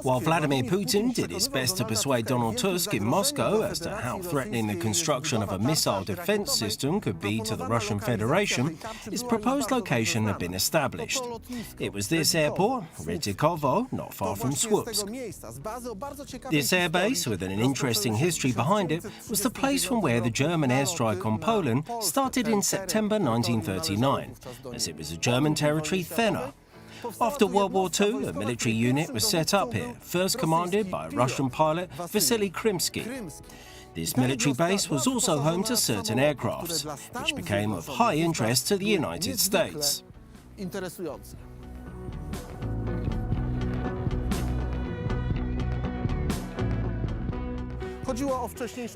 While Vladimir Putin did his best to persuade Donald Tusk in Moscow as to how threatening the construction of a missile defense system could be to the Russian Federation, his proposed location had been established. It was this airport, Rytikovo, not far from Słupsk. This airbase, with an interesting history behind it, was the place from where the German airstrike on Poland started in September 1939, as it was a German territory thinner. After World War II, a military unit was set up here, first commanded by a Russian pilot, Vasily Krymsky. This military base was also home to certain aircrafts, which became of high interest to the United States.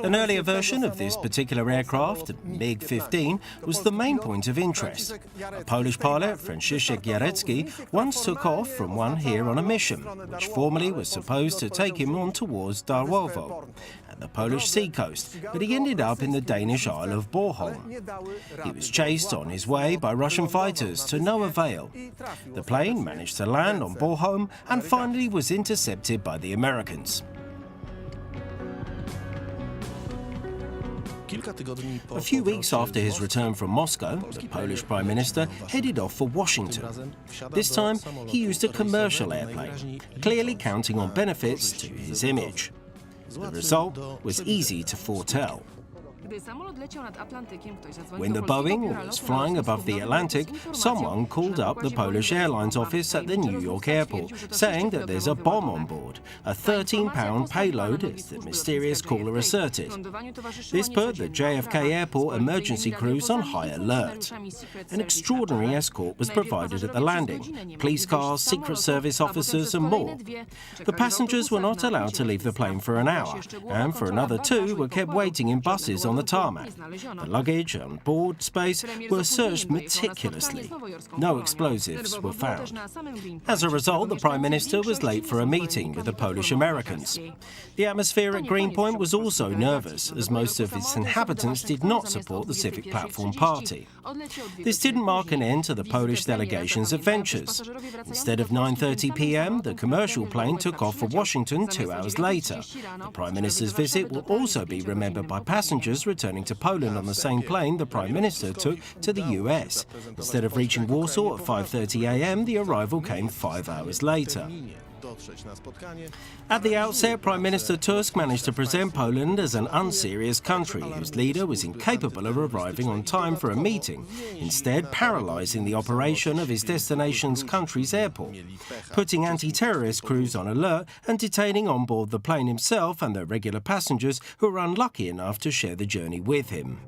An earlier version of this particular aircraft, the MiG-15, was the main point of interest. A Polish pilot, Franciszek Jarecki, once took off from one here on a mission, which formerly was supposed to take him on towards Darłowo, at the Polish seacoast, but he ended up in the Danish Isle of Bornholm. He was chased on his way by Russian fighters to no avail. The plane managed to land on Bornholm and finally was intercepted by the Americans. A few weeks after his return from Moscow, the Polish Prime Minister headed off for Washington. This time, he used a commercial airplane, clearly counting on benefits to his image. The result was easy to foretell. When the Boeing was flying above the Atlantic, someone called up the Polish Airlines office at the New York airport, saying that there's a bomb on board, a 13-pound payload, as the mysterious caller asserted. This put the JFK airport emergency crews on high alert. An extraordinary escort was provided at the landing, police cars, Secret Service officers and more. The passengers were not allowed to leave the plane for an hour, and for another 2 were kept waiting in buses on the tarmac. The luggage and board space were searched meticulously. No explosives were found. As a result, the Prime Minister was late for a meeting with the Polish Americans. The atmosphere at Greenpoint was also nervous, as most of its inhabitants did not support the Civic Platform Party. This didn't mark an end to the Polish delegation's adventures. Instead of 9:30 p.m., the commercial plane took off for Washington 2 hours later. The Prime Minister's visit will also be remembered by passengers returning to Poland on the same plane the Prime Minister took to the US. Instead of reaching Warsaw at 5:30 a.m., the arrival came 5 hours later. At the outset, Prime Minister Tusk managed to present Poland as an unserious country whose leader was incapable of arriving on time for a meeting, instead paralysing the operation of his destination's country's airport, putting anti-terrorist crews on alert and detaining on board the plane himself and the regular passengers who were unlucky enough to share the journey with him.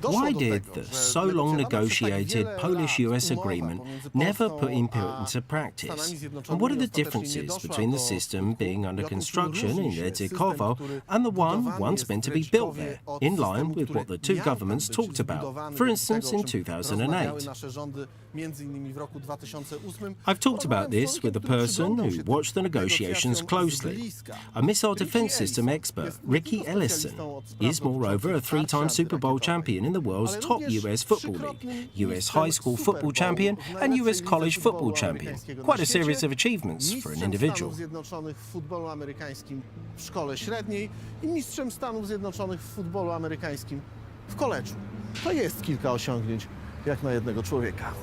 Why did the so long negotiated Polish-US agreement never put into practice? And what are the differences between the system being under construction in Rytikowo and the one once meant to be built there, in line with what the two governments talked about, for instance in 2008? I've talked about this with a person who watched the negotiations closely. A missile defense system expert, Ricky Ellison, is moreover a 3-time Super Super Bowl champion in the world's top US football league, US high school football champion, and US college football champion. Quite a series of achievements for an individual. Zjednoczonych w futbolu amerykańskim w szkole średniej i mistrzem Stanów Zjednoczonych w futbolu amerykańskim w koledżu. To jest kilka osiągnięć jak na jednego człowieka.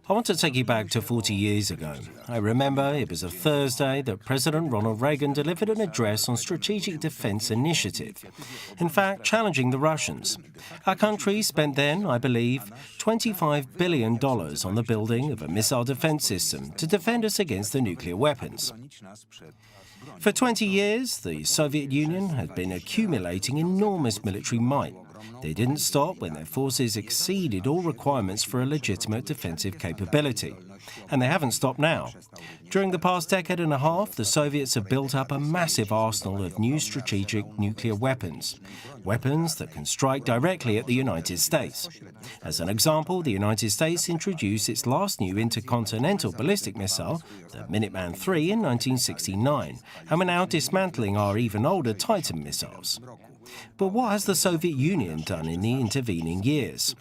I want to take you back to 40 years ago. I remember it was a Thursday that President Ronald Reagan delivered an address on strategic defense initiative, in fact, challenging the Russians. Our country spent then, I believe, $25 billion on the building of a missile defense system to defend us against the nuclear weapons. For 20 years, the Soviet Union had been accumulating enormous military might. They didn't stop when their forces exceeded all requirements for a legitimate defensive capability. And they haven't stopped now. During the past decade and a half, the Soviets have built up a massive arsenal of new strategic nuclear weapons. Weapons that can strike directly at the United States. As an example, the United States introduced its last new intercontinental ballistic missile, the Minuteman III, in 1969, and we're now dismantling our even older Titan missiles. But what has the Soviet Union done in the intervening years?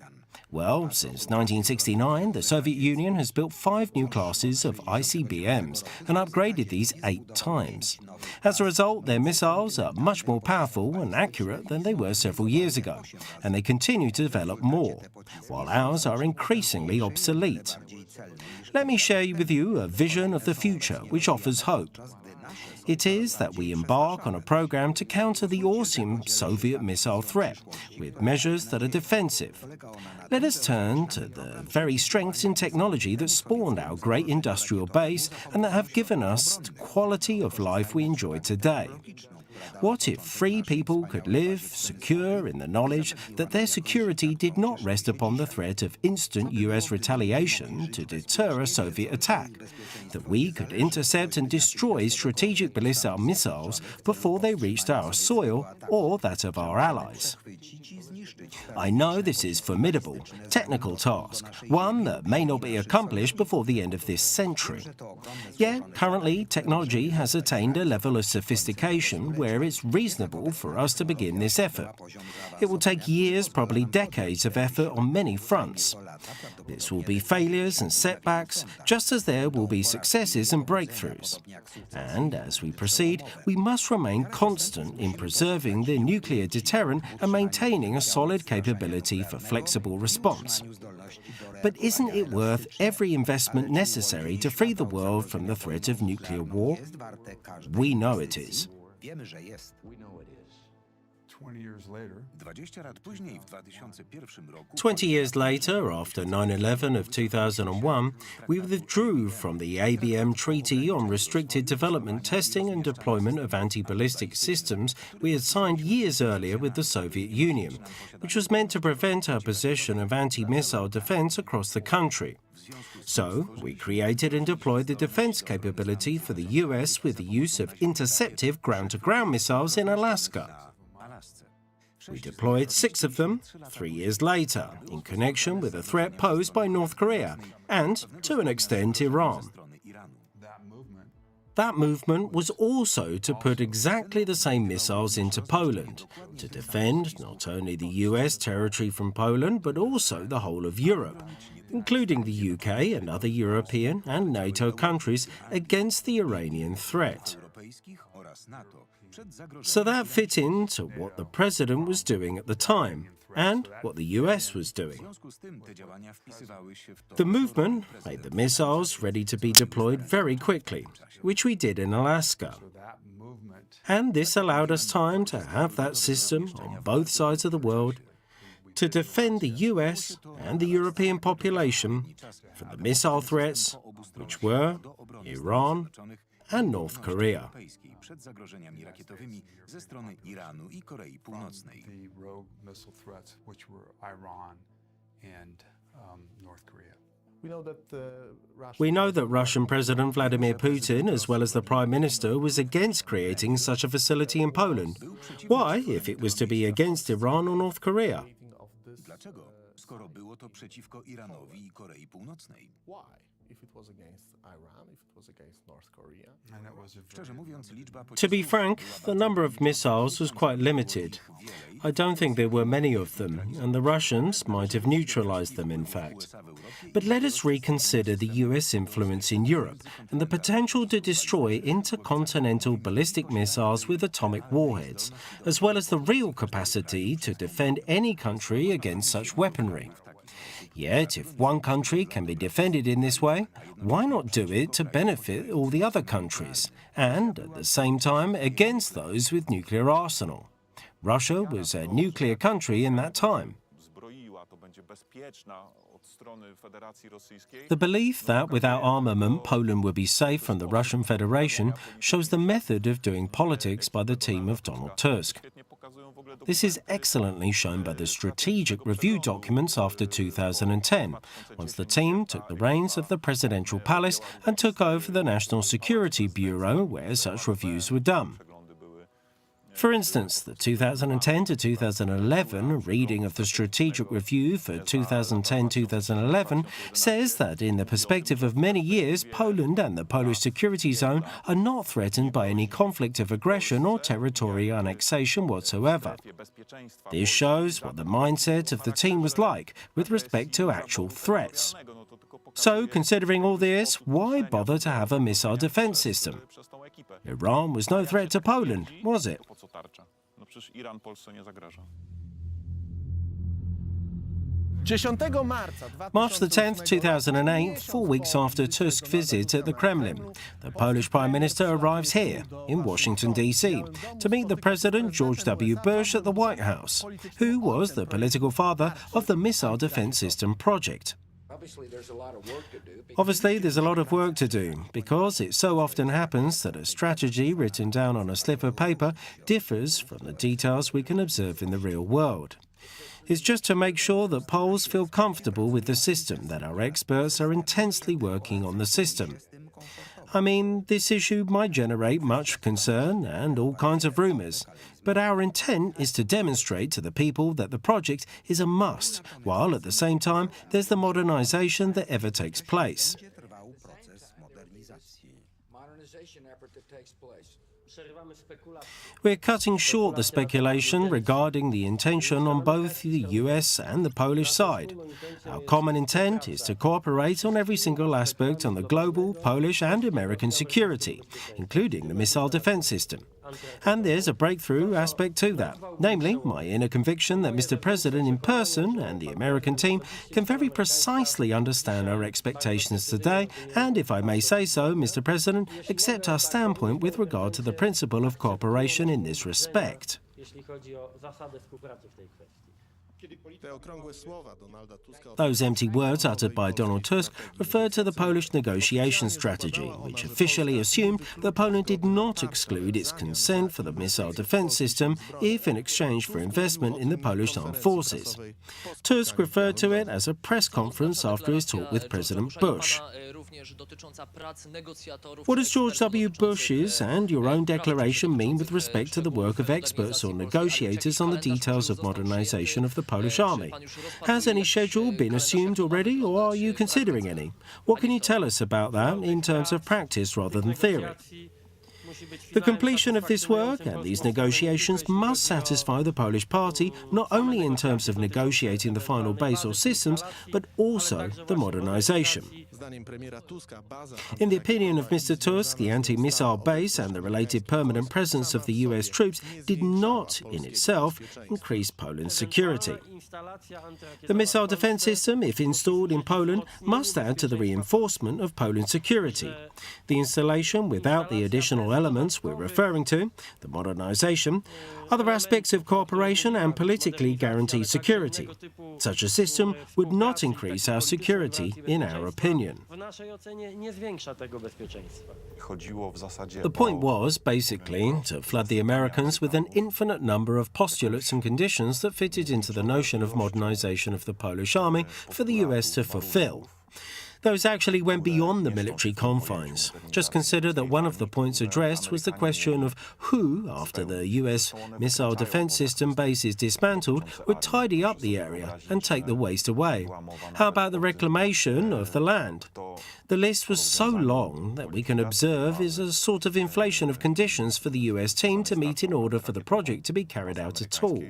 Well, since 1969, the Soviet Union has built 5 new classes of ICBMs and upgraded these 8 times. As a result, their missiles are much more powerful and accurate than they were several years ago, and they continue to develop more, while ours are increasingly obsolete. Let me share with you a vision of the future which offers hope. It is that we embark on a program to counter the awesome Soviet missile threat with measures that are defensive. Let us turn to the very strengths in technology that spawned our great industrial base and that have given us the quality of life we enjoy today. What if free people could live secure in the knowledge that their security did not rest upon the threat of instant US retaliation to deter a Soviet attack, that we could intercept and destroy strategic ballistic missiles before they reached our soil or that of our allies? I know this is a formidable, technical task, one that may not be accomplished before the end of this century. Yet, currently, technology has attained a level of sophistication where it's reasonable for us to begin this effort. It will take years, probably decades of effort on many fronts. This will be failures and setbacks, just as there will be successes and breakthroughs. And as we proceed, we must remain constant in preserving the nuclear deterrent and maintaining a solid capability for flexible response. But isn't it worth every investment necessary to free the world from the threat of nuclear war? We know it is. 20 years later, after 9/11 of 2001, we withdrew from the ABM Treaty on Restricted Development, Testing and Deployment of Anti-Ballistic Systems we had signed years earlier with the Soviet Union, which was meant to prevent our possession of anti-missile defense across the country. So, we created and deployed the defense capability for the US with the use of interceptive ground-to-ground missiles in Alaska. We deployed 6 of them 3 years later, in connection with a threat posed by North Korea and, to an extent, Iran. That movement was also to put exactly the same missiles into Poland, to defend not only the US territory from Poland, but also the whole of Europe, including the UK and other European and NATO countries, against the Iranian threat. So that fit into what the president was doing at the time and what the US was doing. The movement made the missiles ready to be deployed very quickly, which we did in Alaska. And this allowed us time to have that system on both sides of the world to defend the US and the European population from the missile threats, which were Iran and North Korea. Przed zagrożeniami rakietowymi ze strony Iranu i Korei Północnej. The rogue missile threats, which were Iran and North Korea. We know that Russian President Vladimir Putin, as well as the Prime Minister, was against creating such a facility in Poland. Why, if it was to be against Iran or North Korea? Dlaczego, skoro było to przeciwko Iranowi i Korei Północnej? Szczerze mówiąc, liczba To be frank, the number of missiles was quite limited. I don't think there were many of them, and the Russians might have neutralized them, in fact. But let us reconsider the US influence in Europe and the potential to destroy intercontinental ballistic missiles with atomic warheads, as well as the real capacity to defend any country against such weaponry. Yet, if one country can be defended in this way, why not do it to benefit all the other countries, and at the same time against those with nuclear arsenal? Russia was a nuclear country in that time. The belief that without armament Poland would be safe from the Russian Federation shows the method of doing politics by the team of Donald Tusk. This is excellently shown by the strategic review documents after 2010, once the team took the reins of the presidential palace and took over the National Security Bureau, where such reviews were done. For instance, the 2010 to 2011 reading of the Strategic Review for 2010-2011 says that in the perspective of many years, Poland and the Polish security zone are not threatened by any conflict of aggression or territorial annexation whatsoever. This shows what the mindset of the team was like with respect to actual threats. So, considering all this, why bother to have a missile defense system? Iran was no threat to Poland, was it? March the 10th, 2008, 4 weeks after Tusk's visit at the Kremlin, the Polish Prime Minister arrives here, in Washington, D.C., to meet the President George W. Bush at the White House, who was the political father of the missile defense system project. Obviously, there's a lot of work to do, because it so often happens that a strategy written down on a slip of paper differs from the details we can observe in the real world. It's just to make sure that Poles feel comfortable with the system that our experts are intensely working on the system. I mean, this issue might generate much concern and all kinds of rumours, but our intent is to demonstrate to the people that the project is a must, while at the same time there's the modernisation that ever takes place. We're cutting short the speculation regarding the intention on both the US and the Polish side. Our common intent is to cooperate on every single aspect on the global, Polish and American security, including the missile defense system. And there's a breakthrough aspect to that, namely my inner conviction that Mr. President in person and the American team can very precisely understand our expectations today and, if I may say so, Mr. President, accept our standpoint with regard to the principle of cooperation in this respect. Those empty words uttered by Donald Tusk referred to the Polish negotiation strategy, which officially assumed that Poland did not exclude its consent for the missile defense system if in exchange for investment in the Polish armed forces. Tusk referred to it as a press conference after his talk with President Bush. What does George W. Bush's and your own declaration mean with respect to the work of experts or negotiators on the details of modernisation of the Polish army? Has any schedule been assumed already, or are you considering any? What can you tell us about that in terms of practice rather than theory? The completion of this work and these negotiations must satisfy the Polish party not only in terms of negotiating the final base or systems, but also the modernisation. In the opinion of Mr. Tusk, the anti-missile base and the related permanent presence of the US troops did not, in itself, increase Poland's security. The missile defense system, if installed in Poland, must add to the reinforcement of Poland's security. The installation without the additional elements we're referring to, the modernization, other aspects of cooperation and politically guarantee security. Such a system would not increase our security, in our opinion. The point was, basically, to flood the Americans with an infinite number of postulates and conditions that fitted into the notion of modernization of the Polish army for the US to fulfill. Those actually went beyond the military confines. Just consider that one of the points addressed was the question of who, after the US missile defense system base is dismantled, would tidy up the area and take the waste away. How about the reclamation of the land? The list was so long that we can observe is a sort of inflation of conditions for the US team to meet in order for the project to be carried out at all.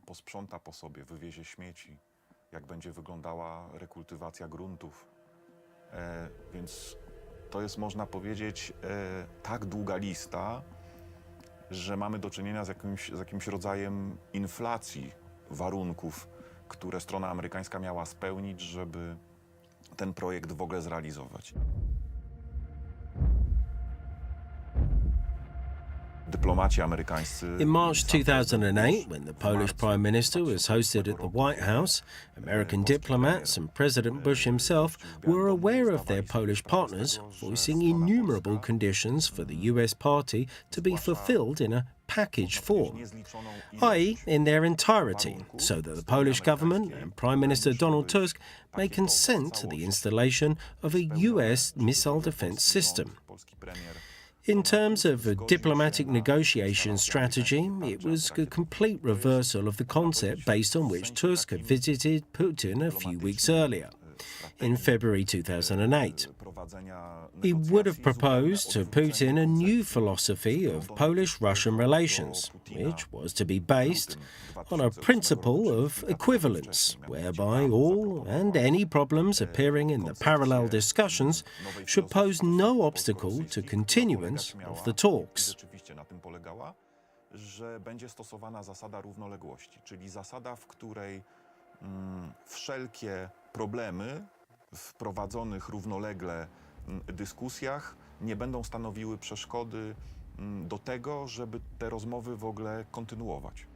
Posprząta po sobie, wywiezie śmieci, jak będzie wyglądała rekultywacja gruntów. Więc to jest, można powiedzieć, tak długa lista, że mamy do czynienia z jakimś rodzajem inflacji warunków, które strona amerykańska miała spełnić, żeby ten projekt w ogóle zrealizować. In March 2008, when the Polish Prime Minister was hosted at the White House, American diplomats and President Bush himself were aware of their Polish partners voicing innumerable conditions for the US party to be fulfilled in a package form, i.e. in their entirety, so that the Polish government and Prime Minister Donald Tusk may consent to the installation of a US missile defense system. In terms of a diplomatic negotiation strategy, it was a complete reversal of the concept based on which Tusk had visited Putin a few weeks earlier, in February 2008. He would have proposed to Putin a new philosophy of Polish-Russian relations, which was to be based on a principle of equivalence, whereby all and any problems appearing in the parallel discussions should pose no obstacle to continuance of the talks. Że będzie stosowana zasada równoległości, czyli zasada, w której wszelkie problemy w prowadzonych równolegle dyskusjach nie będą stanowiły przeszkody do tego, żeby te rozmowy w ogóle kontynuować.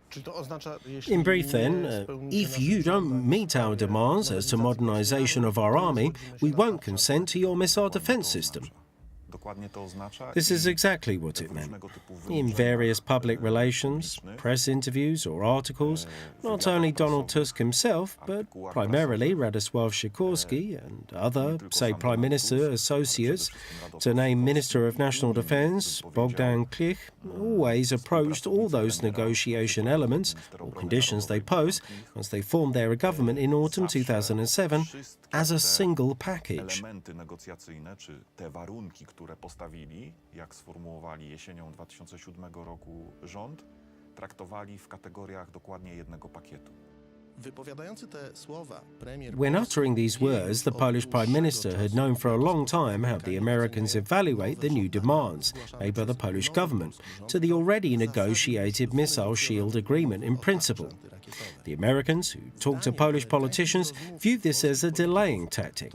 In brief then, if you don't meet our demands as to modernization of our army, we won't consent to your missile defense system. This is exactly what it meant. In various public relations, press interviews or articles, not only Donald Tusk himself, but primarily Radosław Sikorski and other, say, Prime Minister associates, to name Minister of National Defense Bogdan Klich, always approached all those negotiation elements or conditions they pose once they formed their government in autumn 2007 as a single package. Które postawili, jak sformułowali jesienią 2007 roku rząd, traktowali w kategoriach dokładnie jednego pakietu. When uttering these words, the Polish Prime Minister had known for a long time how the Americans evaluate the new demands made by the Polish government to the already negotiated missile shield agreement in principle. The Americans, who talked to Polish politicians, viewed this as a delaying tactic.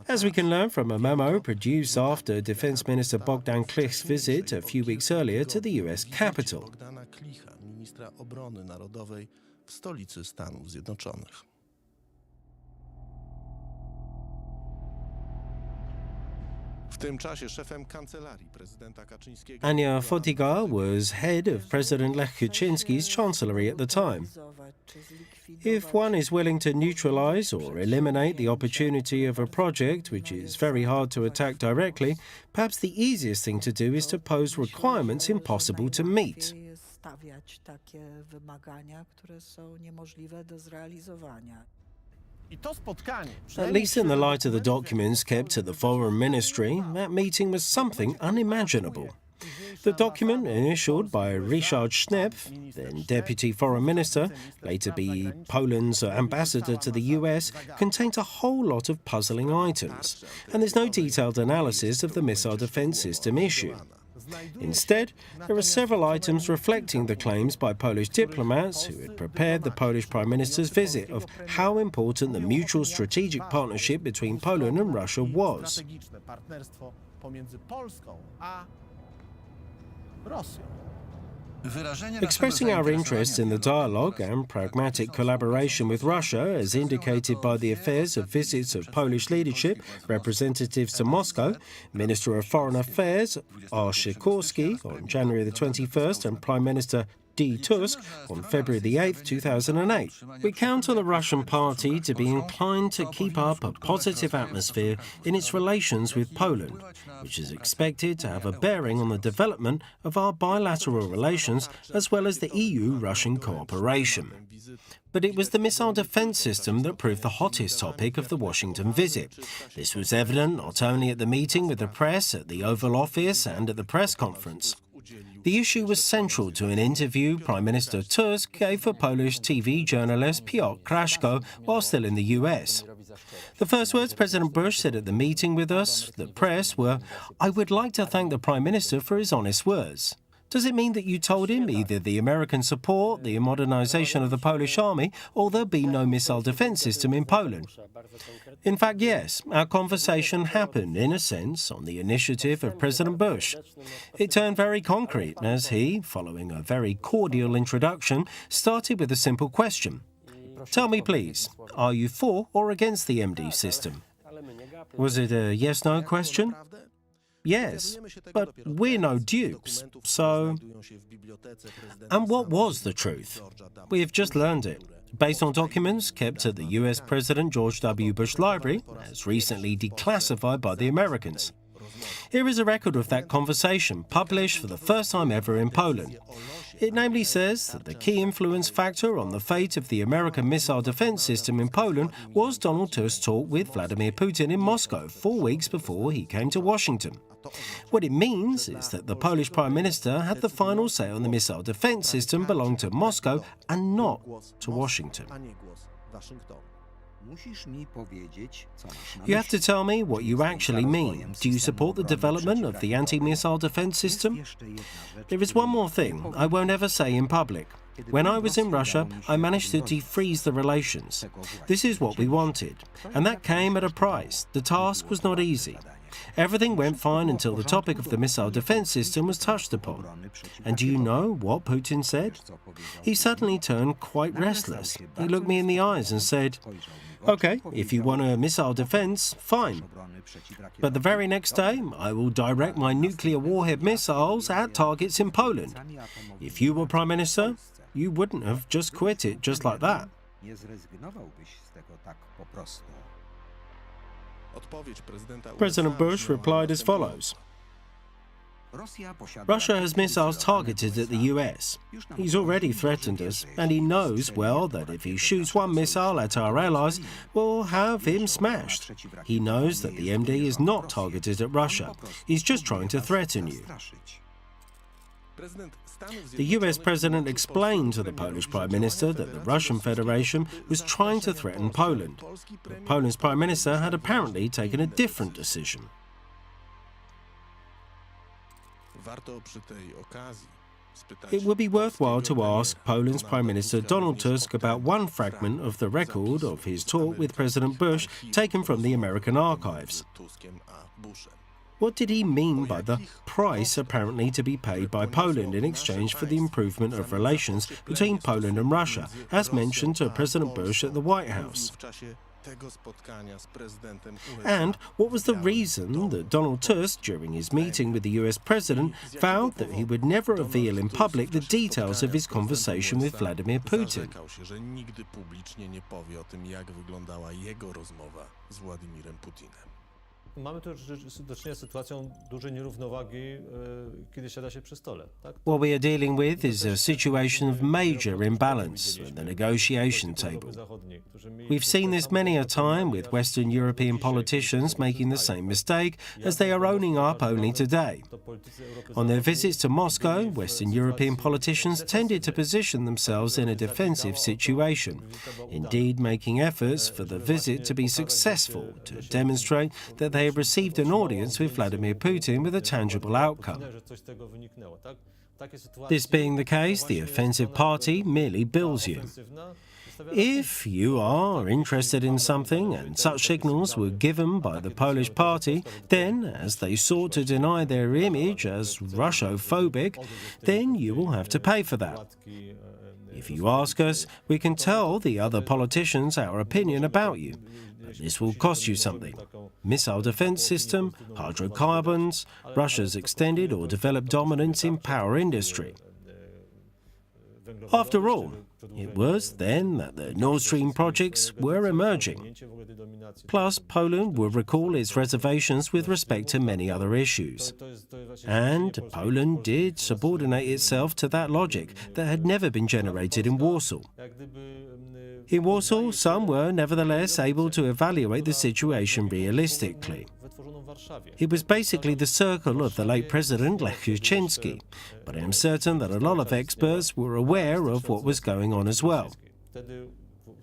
As we can learn from a memo produced after Defense Minister Bogdan Klich's visit a few weeks earlier to the US capital. W stolicy Stanów Zjednoczonych. W tym czasie szefem kancelarii prezydenta Kaczyńskiego Ania Fotyga was head of President Lech Kaczynski's chancellery at the time. If one is willing to neutralize or eliminate the opportunity of a project which is very hard to attack directly, perhaps the easiest thing to do is to pose requirements impossible to meet. Stawiać takie wymagania, które są niemożliwe do zrealizowania. At least in the light of the documents kept at the Foreign Ministry, that meeting was something unimaginable. The document, initialed by Ryszard Schnepf, then Deputy Foreign Minister, later be Poland's ambassador to the US, contained a whole lot of puzzling items, and there's no detailed analysis of the missile defense system issue. Instead, there are several items reflecting the claims by Polish diplomats who had prepared the Polish Prime Minister's visit of how important the mutual strategic partnership between Poland and Russia was. Rosją. Expressing our interest in the dialogue and pragmatic collaboration with Russia, as indicated by the affairs of visits of Polish leadership, representatives to Moscow, Minister of Foreign Affairs R. Sikorski on January the 21st and Prime Minister D. Tusk on February the 8th, 2008. We count on the Russian party to be inclined to keep up a positive atmosphere in its relations with Poland, which is expected to have a bearing on the development of our bilateral relations as well as the EU-Russian cooperation. But it was the missile defence system that proved the hottest topic of the Washington visit. This was evident not only at the meeting with the press at the Oval Office and at the press conference. The issue was central to an interview Prime Minister Tusk gave for Polish TV journalist Piotr Kraszko while still in the US. The first words President Bush said at the meeting with us, the press, were, "I would like to thank the Prime Minister for his honest words." Does it mean that you told him either the American support, the modernization of the Polish army, or there'll be no missile defense system in Poland? In fact, yes, our conversation happened, in a sense, on the initiative of President Bush. It turned very concrete as he, following a very cordial introduction, started with a simple question. Tell me, please, are you for or against the MD system? Was it a yes-no question? Yes, but we're no dupes, so... And what was the truth? We have just learned it, based on documents kept at the US President George W. Bush Library, as recently declassified by the Americans. Here is a record of that conversation, published for the first time ever in Poland. It namely says that the key influence factor on the fate of the American missile defense system in Poland was Donald Tusk's talk with Vladimir Putin in Moscow 4 weeks before he came to Washington. What it means is that the Polish Prime Minister had the final say on the missile defense system belonged to Moscow and not to Washington. You have to tell me what you actually mean. Do you support the development of the anti-missile defense system? There is one more thing I won't ever say in public. When I was in Russia, I managed to defreeze the relations. This is what we wanted, and that came at a price. The task was not easy. Everything went fine until the topic of the missile defense system was touched upon. And do you know what Putin said? He suddenly turned quite restless. He looked me in the eyes and said, "Okay, if you want a missile defense, fine. But the very next day, I will direct my nuclear warhead missiles at targets in Poland. If you were Prime Minister, you wouldn't have just quit it just like that." President Bush replied as follows. Russia has missiles targeted at the US. He's already threatened us, and he knows well that if he shoots one missile at our allies, we'll have him smashed. He knows that the MD is not targeted at Russia. He's just trying to threaten you. The US President explained to the Polish Prime Minister that the Russian Federation was trying to threaten Poland. But Poland's Prime Minister had apparently taken a different decision. It would be worthwhile to ask Poland's Prime Minister Donald Tusk about one fragment of the record of his talk with President Bush taken from the American archives. What did he mean by the price apparently to be paid by Poland in exchange for the improvement of relations between Poland and Russia, as mentioned to President Bush at the White House? And what was the reason that Donald Tusk, during his meeting with the US President, vowed that he would never reveal in public the details of his conversation with Vladimir Putin? What we are dealing with is a situation of major imbalance at the negotiation table. We've seen this many a time with Western European politicians making the same mistake, as they are owning up only today. On their visits to Moscow, Western European politicians tended to position themselves in a defensive situation, indeed making efforts for the visit to be successful, to demonstrate that they they have received an audience with Vladimir Putin with a tangible outcome. This being the case, the offensive party merely bills you. If you are interested in something and such signals were given by the Polish party, then, as they sought to deny their image as Russophobic, then you will have to pay for that. If you ask us, we can tell the other politicians our opinion about you. But this will cost you something. Missile defense system, hydrocarbons, Russia's extended or developed dominance in power industry. After all, it was then that the Nord Stream projects were emerging. Plus, Poland will recall its reservations with respect to many other issues. And Poland did subordinate itself to that logic that had never been generated in Warsaw. In Warsaw, some were nevertheless able to evaluate the situation realistically. It was basically the circle of the late President Lech Kaczynski, but I am certain that a lot of experts were aware of what was going on as well.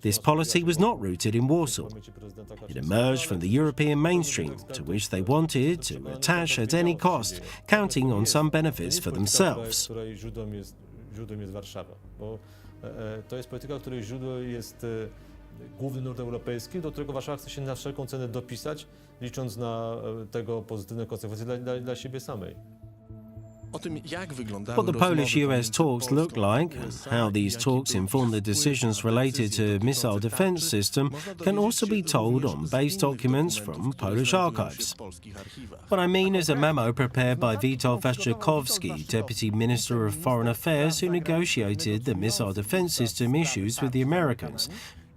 This policy was not rooted in Warsaw. It emerged from the European mainstream, to which they wanted to attach at any cost, counting on some benefits for themselves. To jest polityka, której źródło jest główny nurt europejski, do którego Warszawa chce się na wszelką cenę dopisać, licząc na tego pozytywne konsekwencje dla siebie samej. What the Polish-US talks look like and how these talks inform the decisions related to missile defense system can also be told on base documents from Polish archives. What I mean is a memo prepared by Witold Waszczykowski, Deputy Minister of Foreign Affairs, who negotiated the missile defense system issues with the Americans,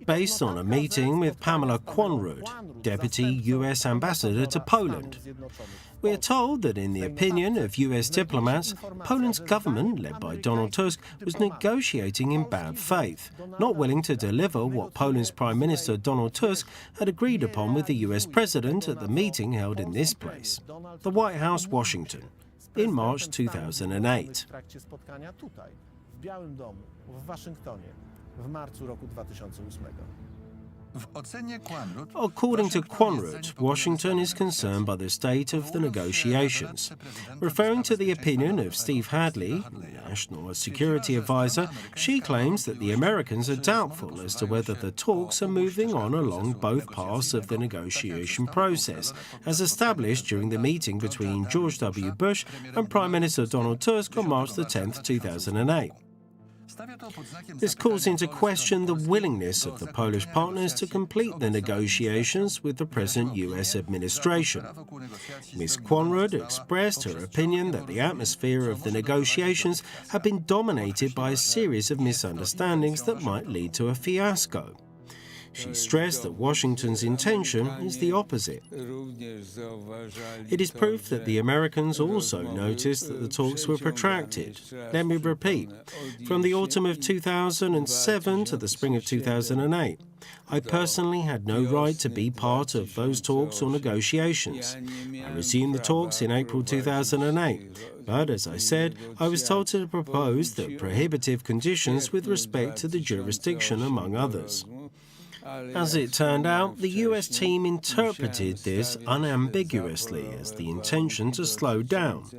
based on a meeting with Pamela Quanrud, Deputy US Ambassador to Poland. We are told that in the opinion of US diplomats, Poland's government, led by Donald Tusk, was negotiating in bad faith, not willing to deliver what Poland's Prime Minister Donald Tusk had agreed upon with the US President at the meeting held in this place, the White House, Washington, in March 2008. According to Quanrud, Washington is concerned by the state of the negotiations. Referring to the opinion of Steve Hadley, National Security Advisor, she claims that the Americans are doubtful as to whether the talks are moving on along both paths of the negotiation process, as established during the meeting between George W. Bush and Prime Minister Donald Tusk on March 10, 2008. This calls into question the willingness of the Polish partners to complete the negotiations with the present US administration. Ms. Quanrud expressed her opinion that the atmosphere of the negotiations had been dominated by a series of misunderstandings that might lead to a fiasco. She stressed that Washington's intention is the opposite. It is proof that the Americans also noticed that the talks were protracted. Let me repeat. From the autumn of 2007 to the spring of 2008, I personally had no right to be part of those talks or negotiations. I resumed the talks in April 2008, but as I said, I was told to propose the prohibitive conditions with respect to the jurisdiction, among others. As it turned out, the US team interpreted this unambiguously as the intention to slow down,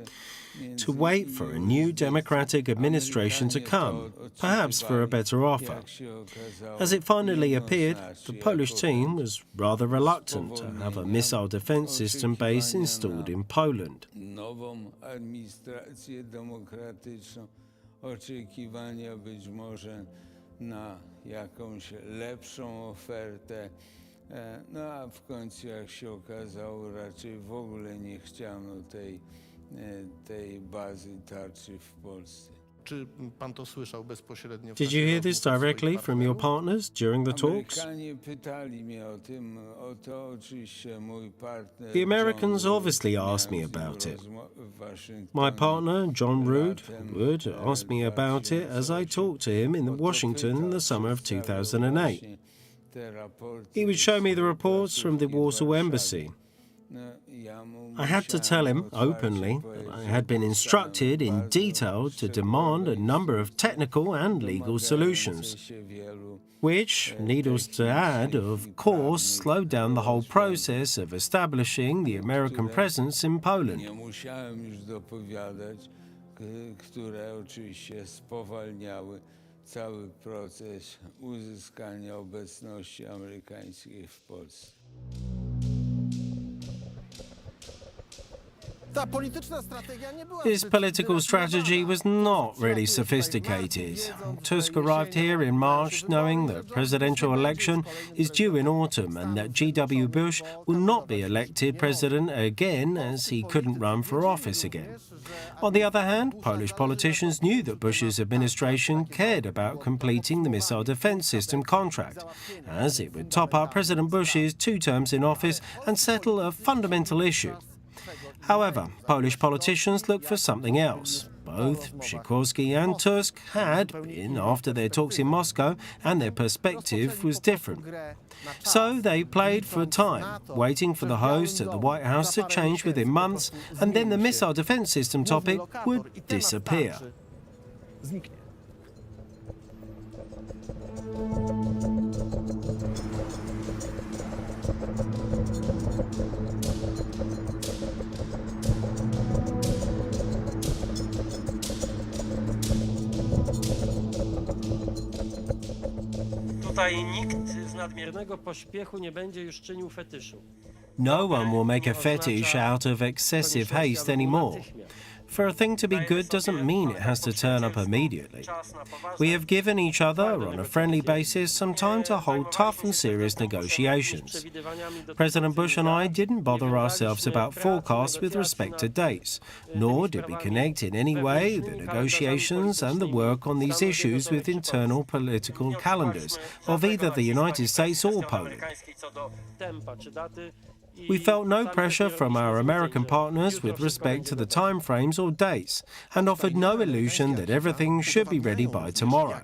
to wait for a new democratic administration to come, perhaps for a better offer. As it finally appeared, the Polish team was rather reluctant to have a missile defense system base installed in Poland. Na jakąś lepszą ofertę, no a w końcu, jak się okazało, raczej w ogóle nie chciano tej bazy tarczy w Polsce. Did you hear this directly from your partners during the talks? The Americans obviously asked me about it. My partner, John Rood, would ask me about it as I talked to him in Washington in the summer of 2008. He would show me the reports from the Warsaw Embassy. I had to tell him openly that I had been instructed in detail to demand a number of technical and legal solutions. which, needless to add, of course, slowed down the whole process of establishing the American presence in Poland. Nie musiałem już dopowiadać, które oczywiście spowalniały cały proces uzyskania obecności amerykańskiej w Polsce. His political strategy was not really sophisticated. Tusk arrived here in March knowing that the presidential election is due in autumn and that G.W. Bush will not be elected president again as he couldn't run for office again. On the other hand, Polish politicians knew that Bush's administration cared about completing the missile defense system contract, as it would top up President Bush's 2 terms in office and settle a fundamental issue. However, Polish politicians looked for something else. Both Sikorski and Tusk had been after their talks in Moscow, and their perspective was different. So they played for time, waiting for the host at the White House to change within months, and then the missile defense system topic would disappear. Tutaj nikt z nadmiernego pośpiechu nie będzie już czynił fetyszu. No one will make a fetish out of excessive haste anymore. For a thing to be good doesn't mean it has to turn up immediately. We have given each other, on a friendly basis, some time to hold tough and serious negotiations. President Bush and I didn't bother ourselves about forecasts with respect to dates, nor did we connect in any way the negotiations and the work on these issues with internal political calendars of either the United States or Poland. We felt no pressure from our American partners with respect to the timeframes or dates, and offered no illusion that everything should be ready by tomorrow.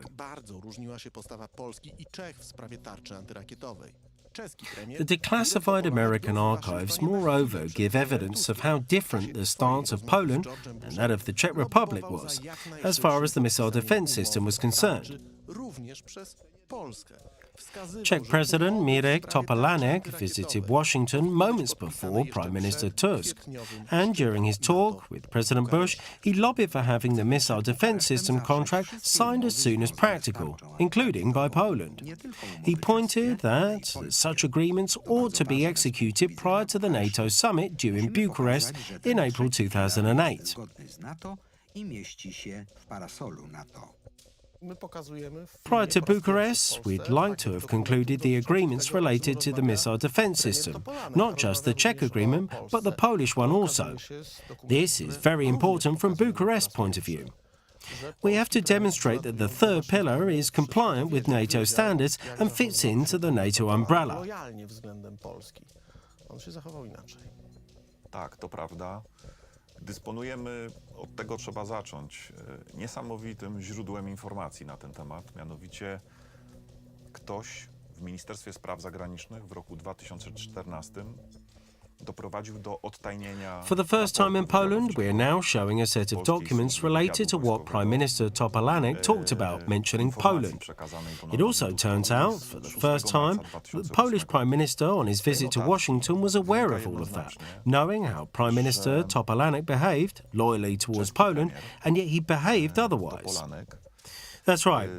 The declassified American archives, moreover, give evidence of how different the stance of Poland and that of the Czech Republic was, as far as the missile defense system was concerned. Czech President Mirek Topolánek visited Washington moments before Prime Minister Tusk, and during his talk with President Bush, he lobbied for having the missile defense system contract signed as soon as practical, including by Poland. He pointed that such agreements ought to be executed prior to the NATO summit due in Bucharest in April 2008. Prior to Bucharest, we'd like to have concluded the agreements related to the missile defense system, not just the Czech agreement, but the Polish one also. This is very important from Bucharest's point of view. We have to demonstrate that the third pillar is compliant with NATO standards and fits into the NATO umbrella. Tak, to prawda. Dysponujemy, od tego trzeba zacząć, niesamowitym źródłem informacji na ten temat. Mianowicie ktoś w Ministerstwie Spraw Zagranicznych w roku 2014 doprowadził do odtajnienia. For the first time in Poland, we are now showing a set of documents related to what Prime Minister Topolánek talked about, mentioning Poland. It also turns out, for the first time, that the Polish Prime Minister on his visit to Washington was aware of all of that, knowing how Prime Minister Topolánek behaved, loyally towards Poland, and yet he behaved otherwise. That's right.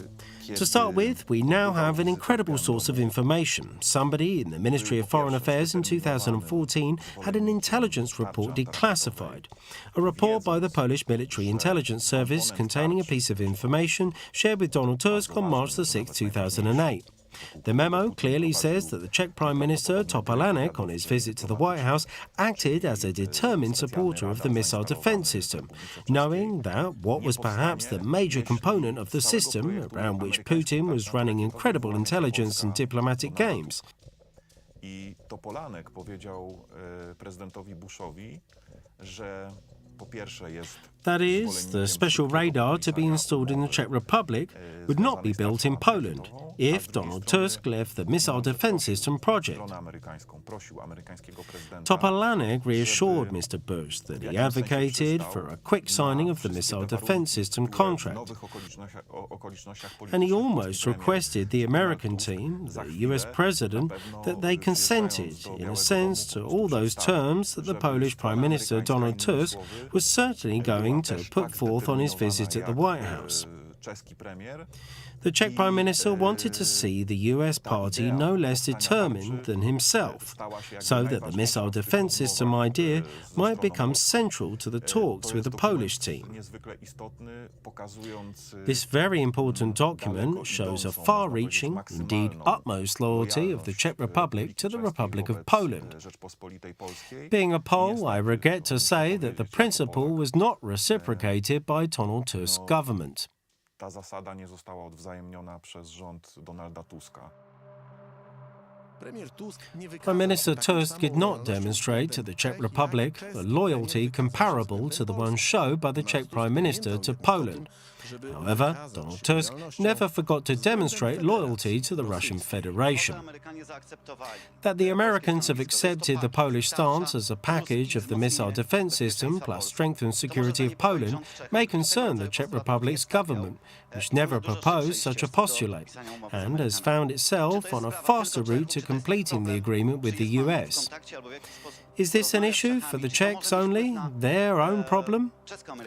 To start with, we now have an incredible source of information. Somebody in the Ministry of Foreign Affairs in 2014 had an intelligence report declassified, a report by the Polish Military Intelligence Service containing a piece of information shared with Donald Tusk on March 6, 2008. The memo clearly says that the Czech Prime Minister Topolánek, on his visit to the White House, acted as a determined supporter of the missile defense system, knowing that what was perhaps the major component of the system, around which Putin was running incredible intelligence and diplomatic games. I Topolánek powiedział prezydentowi Bushowi, że that is, the special radar to be installed in the Czech Republic would not be built in Poland. if Donald Tusk left the missile defense system project. Stronę amerykańską, prosił amerykańskiego prezydenta, Topolánek reassured Mr. Bush that he advocated for a quick signing of the missile defense system contract, and he almost requested the American team, the US president, that they consented, in a sense, to all those terms that the Polish Prime Minister Donald Tusk was certainly going to put forth on his visit at the White House. The Czech Prime Minister wanted to see the US party no less determined than himself, so that the missile defense system idea might become central to the talks with the Polish team. This very important document shows a far-reaching, indeed utmost loyalty of the Czech Republic to the Republic of Poland. Being a Pole, I regret to say that the principle was not reciprocated by Donald Tusk's government. Ta zasada nie została odwzajemniona przez rząd Donalda Tuska. Prime Minister Tusk did not demonstrate to the Czech Republic a loyalty comparable to the one shown by the Czech Prime Minister to Poland. However, Donald Tusk never forgot to demonstrate loyalty to the Russian Federation. That the Americans have accepted the Polish stance as a package of the missile defense system plus strengthened security of Poland may concern the Czech Republic's government, which never proposed such a postulate, and has found itself on a faster route to completing the agreement with the US. Is this an issue for the Czechs only, their own problem?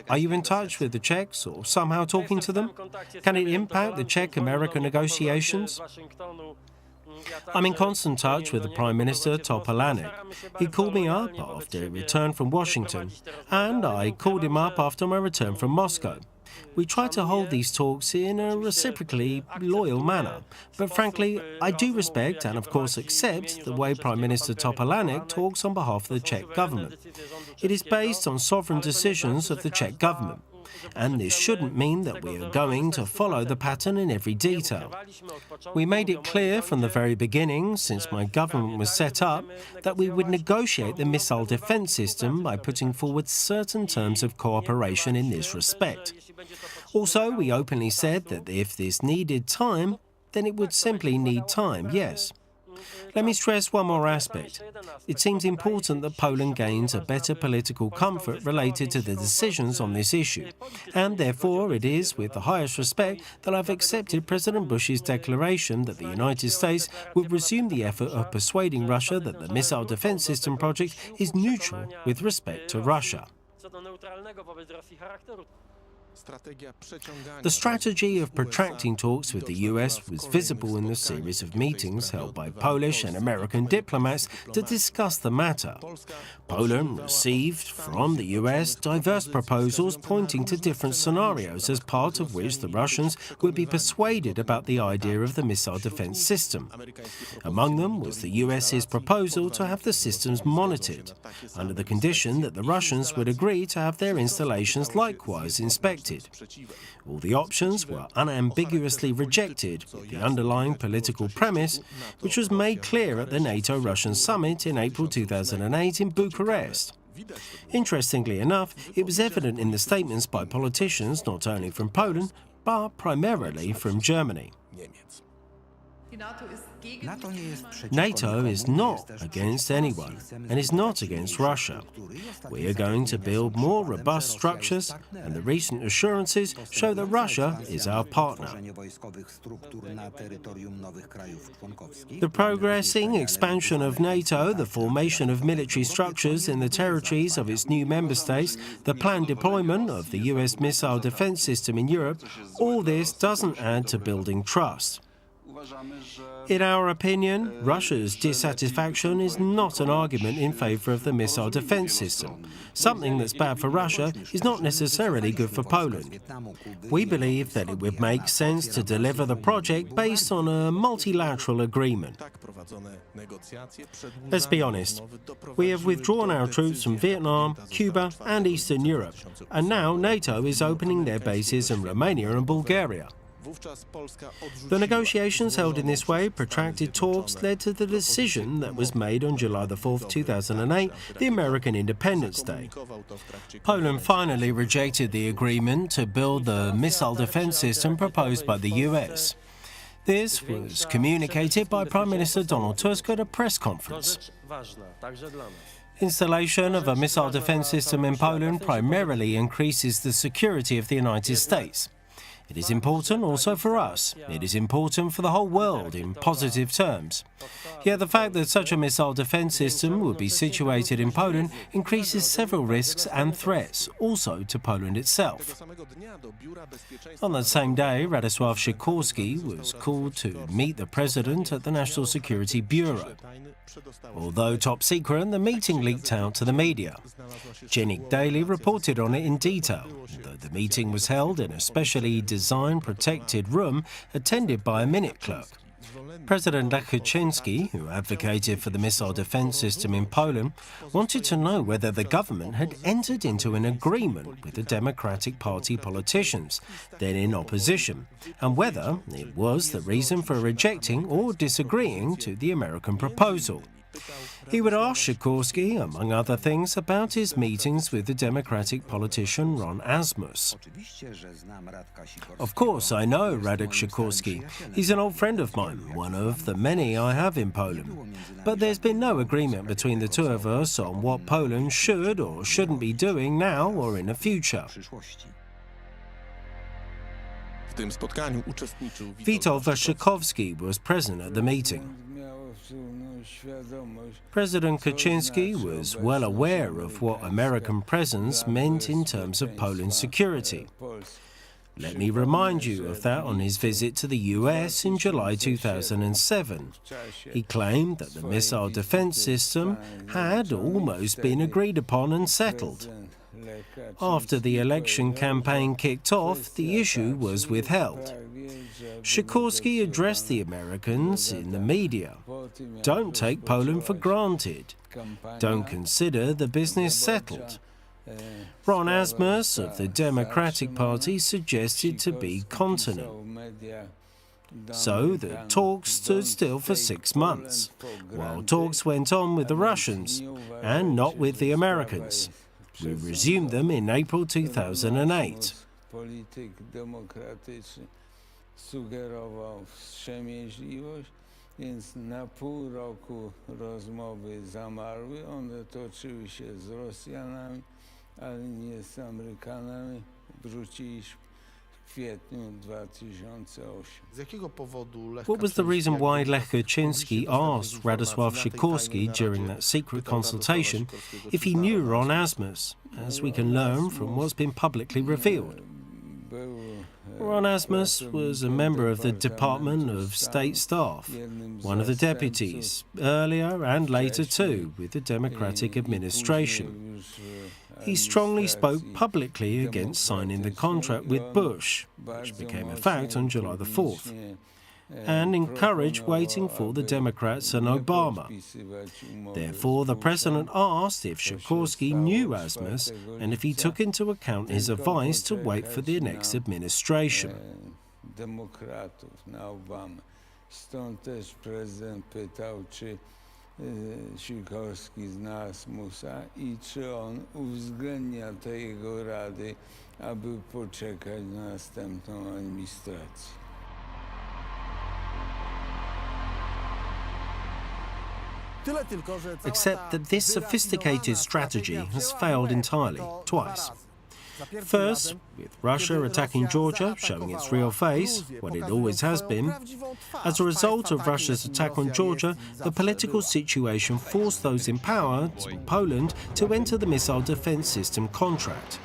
Are you in touch with the Czechs or somehow talking to them? Can it impact the Czech-American negotiations? I'm in constant touch with the Prime Minister Topolánek. He called me up after he returned from Washington, and I called him up after my return from Moscow. We try to hold these talks in a reciprocally loyal manner, but frankly, I do respect and of course accept the way Prime Minister Topolánek talks on behalf of the Czech government. It is based on sovereign decisions of the Czech government, and this shouldn't mean that we are going to follow the pattern in every detail. We made it clear from the very beginning, since my government was set up, that we would negotiate the missile defense system by putting forward certain terms of cooperation in this respect. Also, we openly said that if this needed time, then it would simply need time, yes. Let me stress one more aspect. It seems important that Poland gains a better political comfort related to the decisions on this issue, and therefore it is with the highest respect that I've accepted President Bush's declaration that the United States would resume the effort of persuading Russia that the missile defense system project is neutral with respect to Russia. The strategy of protracting talks with the US was visible in the series of meetings held by Polish and American diplomats to discuss the matter. Poland received from the US diverse proposals pointing to different scenarios as part of which the Russians would be persuaded about the idea of the missile defense system. Among them was the US's proposal to have the systems monitored, under the condition that the Russians would agree to have their installations likewise inspected. All the options were unambiguously rejected, with the underlying political premise, which was made clear at the NATO-Russian summit in April 2008 in Bucharest. Interestingly enough, it was evident in the statements by politicians not only from Poland, but primarily from Germany. NATO is not against anyone and is not against Russia. We are going to build more robust structures, and the recent assurances show that Russia is our partner. The progressing expansion of NATO, the formation of military structures in the territories of its new member states, the planned deployment of the US missile defense system in Europe, all this doesn't add to building trust. In our opinion, Russia's dissatisfaction is not an argument in favour of the missile defence system. Something that's bad for Russia is not necessarily good for Poland. We believe that it would make sense to deliver the project based on a multilateral agreement. Let's be honest, we have withdrawn our troops from Vietnam, Cuba and Eastern Europe, and now NATO is opening their bases in Romania and Bulgaria. The negotiations held in this way, protracted talks, led to the decision that was made on July 4, 2008, the American Independence Day. Poland finally rejected the agreement to build the missile defense system proposed by the US. This was communicated by Prime Minister Donald Tusk at a press To conference. rzecz ważna, także dla nas. Installation of a missile defense system in Poland primarily increases the security of the United States. It is important also for us. It is important for the whole world in positive terms. Yet the fact that such a missile defense system would be situated in Poland increases several risks and threats, also to Poland itself. On that same day, Radosław Sikorski was called to meet the president at the National Security Bureau. Although top secret, the meeting leaked out to the media. Dziennik Daily reported on it in detail, though the meeting was held in a specially designed protected room attended by a minute clerk. President Lech Kaczynski, who advocated for the missile defense system in Poland, wanted to know whether the government had entered into an agreement with the Democratic Party politicians, then in opposition, and whether it was the reason for rejecting or disagreeing to the American proposal. He would ask Sikorski, among other things, about his meetings with the Democratic politician Ron Asmus. Of course, I know Radek Sikorski. He's an old friend of mine, one of the many I have in Poland. But there's been no agreement between the two of us on what Poland should or shouldn't be doing now or in the future. Witold Waszczykowski was present at the meeting. President Kaczynski was well aware of what American presence meant in terms of Poland's security. Let me remind you of that on his visit to the US in July 2007. He claimed that the missile defense system had almost been agreed upon and settled. After the election campaign kicked off, the issue was withheld. Sikorski addressed the Americans in the media. Don't take Poland for granted. Don't consider the business settled. Ron Asmus of the Democratic Party suggested to be continent. So the talks stood still for 6 months, while talks went on with the Russians and not with the Americans. We resumed them in April 2008. Sugerował wstrzemięźliwość, więc na pół roku rozmowy zamarły. One toczyły się z Rosjanami, ale nie z Amerykanami. Wróciliśmy w kwietniu 2008. Z jakiego powodu Lech What was the reason why Lech Kaczynski asked Radosław Sikorski during that secret consultation if he knew Ron Asmus, as we can learn from what's been publicly revealed? Ron Asmus was a member of the Department of State Staff, one of the deputies, earlier and later too, with the Democratic administration. He strongly spoke publicly against signing the contract with Bush, which became a fact on July the 4th, and encouraged waiting for the Democrats and Obama. Therefore, the president asked if Sikorski knew Asmus and if he took into account his advice to wait for the next administration. Demokratów na Obamę. Stąd też prezydent pytał, czy Sikorski zna Asmusa i czy on uwzględnia te jego rady, aby poczekać na następną administrację. Except that this sophisticated strategy has failed entirely, twice. First, with Russia attacking Georgia, showing its real face, what it always has been. As a result of Russia's attack on Georgia, the political situation forced those in power, Poland, to enter the missile defense system contract.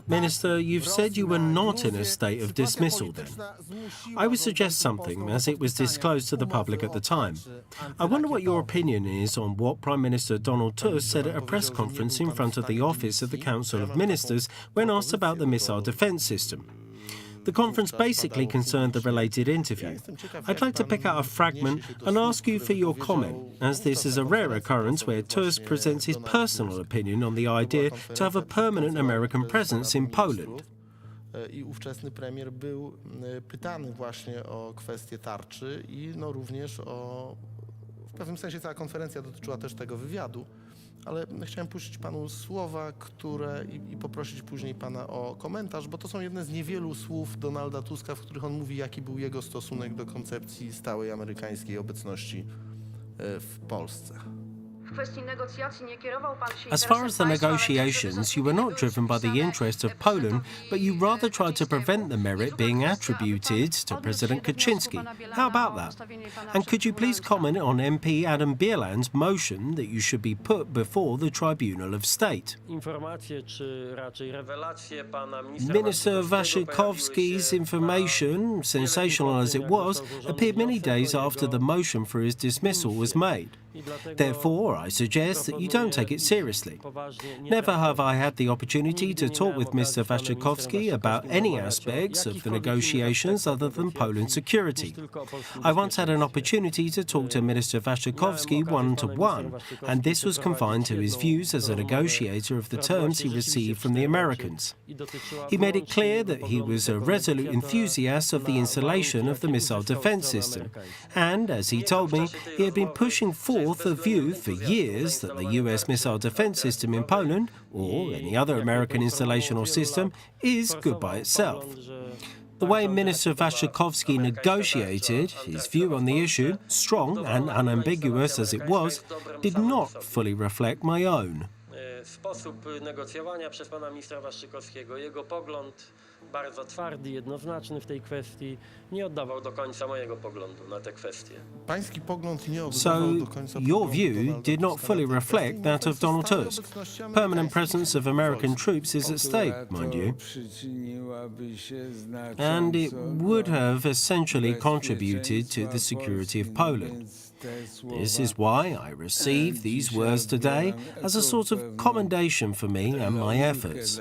Minister, you've said you were not in a state of dismissal then. I would suggest something, as it was disclosed to the public at the time. I wonder what your opinion is on what Prime Minister Donald Tusk said at a press conference in front of the office of the Council of Ministers when asked about the missile defence system. The conference basically concerned the related interview. I'd like to pick out a fragment and ask you for your comment, as this is a rare occurrence where Tusk presents his personal opinion on the idea to have a permanent American presence in Poland. I ówczesny premier był pytany właśnie o kwestię tarczy i również o... W pewnym sensie cała konferencja dotyczyła też tego wywiadu, ale chciałem puścić panu słowa, które i poprosić później pana o komentarz, bo to są jedne z niewielu słów Donalda Tuska, w których on mówi, jaki był jego stosunek do koncepcji stałej amerykańskiej obecności w Polsce. As far as the negotiations, you were not driven by the interests of Poland, but you rather tried to prevent the merit being attributed to President Kaczynski. How about that? And could you please comment on MP Adam Bielan's motion that you should be put before the Tribunal of State? Minister Waszczykowski's information, sensational as it was, appeared many days after the motion for his dismissal was made. Therefore, I suggest that you don't take it seriously. Never have I had the opportunity to talk with Mr. Waszczykowski about any aspects of the negotiations other than Poland's security. I once had an opportunity to talk to Minister Waszczykowski one-to-one, and this was confined to his views as a negotiator of the terms he received from the Americans. He made it clear that he was a resolute enthusiast of the installation of the missile defense system, and, as he told me, he had been pushing forth a view for years that the US missile defense system in Poland, or any other American installation or system, is good by itself. The way Minister Waszczykowski negotiated his view on the issue, strong and unambiguous as it was, did not fully reflect my own. Sposób negocjowania przez pana ministra Waszczykowskiego, jego pogląd bardzo twardy, jednoznaczny w tej kwestii, nie oddawał do końca mojego poglądu na tę kwestię. Pański pogląd nie So, oddawał do końca your view did not fully reflect that of Donald Tusk. Permanent presence of American troops is at stake, mind you. And it would have essentially contributed to the security of Poland. This is why I receive these words today as a sort of commendation for me and my efforts.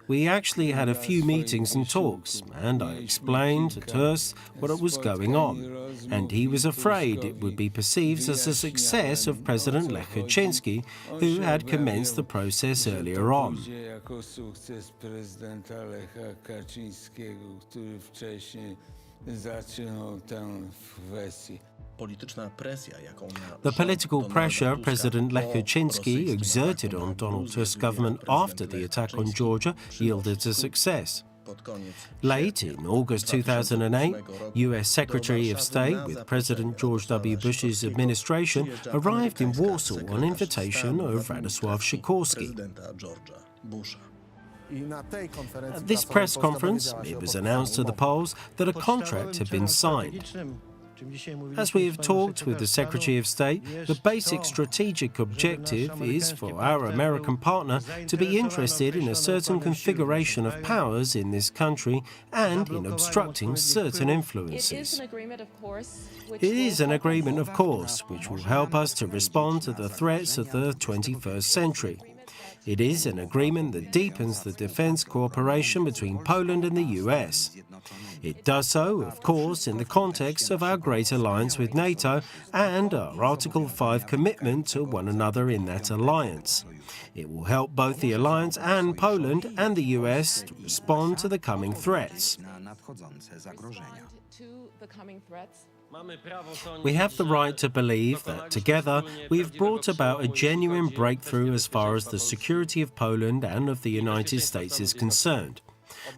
We actually had a few meetings and talks, and I explained to Tusk what was going on, and he was afraid it would be perceived as a success of President Lech Kaczynski, who had commenced the process earlier on. The political pressure President Lech Kaczynski exerted on Donald Tusk's government after the attack on Georgia yielded a success. Late in August 2008, US Secretary of State with President George W. Bush's administration arrived in Warsaw on invitation of Radosław Sikorski. At this press conference, it was announced to the Poles that a contract had been signed. As we have talked with the Secretary of State, the basic strategic objective is for our American partner to be interested in a certain configuration of powers in this country and in obstructing certain influences. It is an agreement, of course, which will help us to respond to the threats of the 21st century. It is an agreement that deepens the defense cooperation between Poland and the US. It does so, of course, in the context of our great alliance with NATO and our Article 5 commitment to one another in that alliance. It will help both the alliance and Poland and the US to respond to the coming threats. We have the right to believe that together we have brought about a genuine breakthrough as far as the security of Poland and of the United States is concerned.